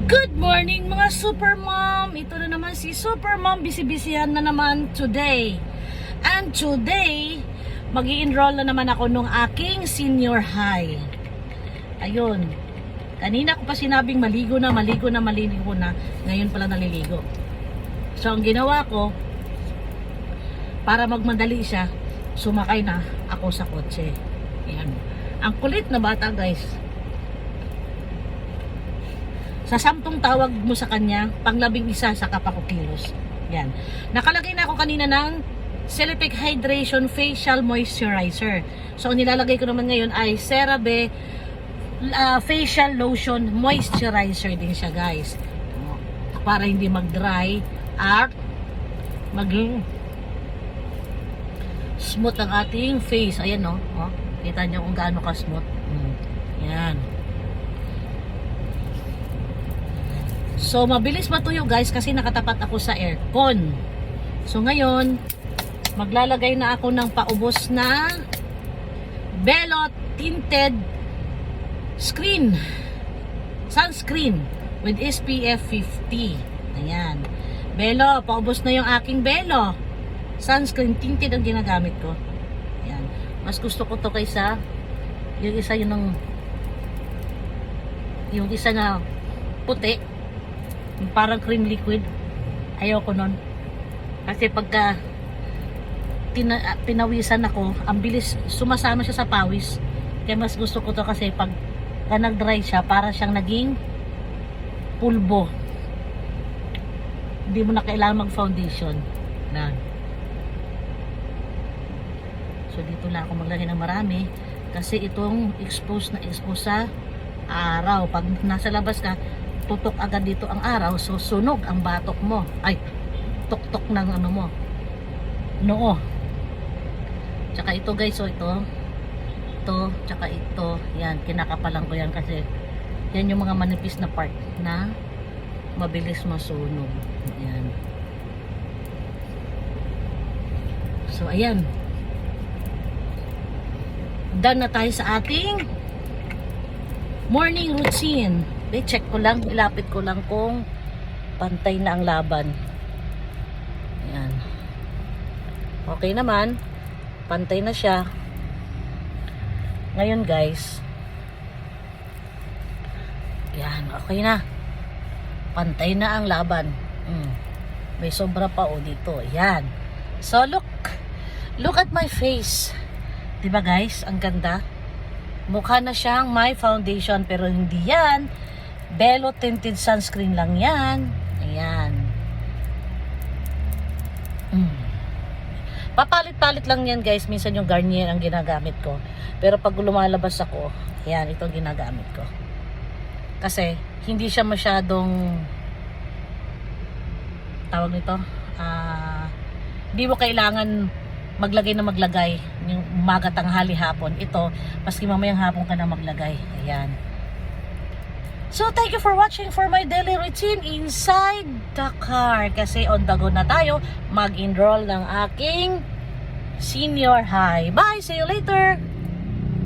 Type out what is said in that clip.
Good morning mga super mom. Ito na naman si super mom, busy-busyhan na naman today. And today, magi-enroll na naman ako nung aking senior high. Ayun. Kanina ko pa sinabing maligo na. Ngayon pala naliligo. So ang ginawa ko, para magmadali siya, sumakay na ako sa kotse. Ayan. Ang kulit na bata, guys. Sa 10 tawag mo sa kanya, pang-11 saka pa ko kilos. Yan. Nakalagay na ako kanina ng Celitec Hydration Facial Moisturizer. So, ang nilalagay ko naman ngayon ay CeraVe Facial Lotion Moisturizer din siya, guys. Para hindi mag-dry at maging smooth ang ating face. Ayan, no? Oh, kita nyo kung gaano ka-smooth. Yan. So, mabilis matuyo, guys, kasi nakatapat ako sa aircon. So, ngayon, maglalagay na ako ng paubos na Belo Tinted Sunscreen with SPF 50. Ayan. Belo, paubos na yung aking Belo. Sunscreen tinted ang ginagamit ko. Ayan. Mas gusto ko to kaysa yung isa na puti. Yung parang cream liquid. Ayoko nun. Kasi pagka pinawisan ako, ang bilis, sumasama siya sa pawis. Kaya mas gusto ko to kasi pag nag-dry siya, para siyang naging pulbo. Hindi mo na kailangan mag-foundation. Na. So dito lang ako maglagay ng marami kasi itong expose sa araw. Pag nasa labas ka, tutok agad dito ang araw, so sunog ang batok mo. Ay, tuktok ng ano mo, noo. Tsaka ito, guys, so ito, tsaka ito, yan, kinakapalan ko yan kasi yan yung mga manipis na part na mabilis masunog. Ayan. So, ayan. Done na tayo sa ating morning routine. Check ko lang, ilapit ko lang kung pantay na ang laban. Ayan. Okay naman. Pantay na siya. Ngayon, guys. Ayan, okay na. Pantay na ang laban. May sobra pa dito. Ayan. So, look at my face. Diba, guys? Ang ganda. Mukha na siyang may foundation pero hindi yan. Belo Tinted Sunscreen lang yan. Ayan. Papalit-palit lang yan, guys. Minsan yung Garnier ang ginagamit ko. Pero pag lumalabas ako, ayan, ito ginagamit ko. Kasi, hindi siya masyadong tawag nito, hindi mo kailangan maglagay yung umaga, tanghali, hapon. Ito, maski mamayang hapon ka na maglagay. Ayan. So, thank you for watching for my daily routine inside the car. Kasi on the go na tayo mag-enroll ng aking senior high. Bye! See you later!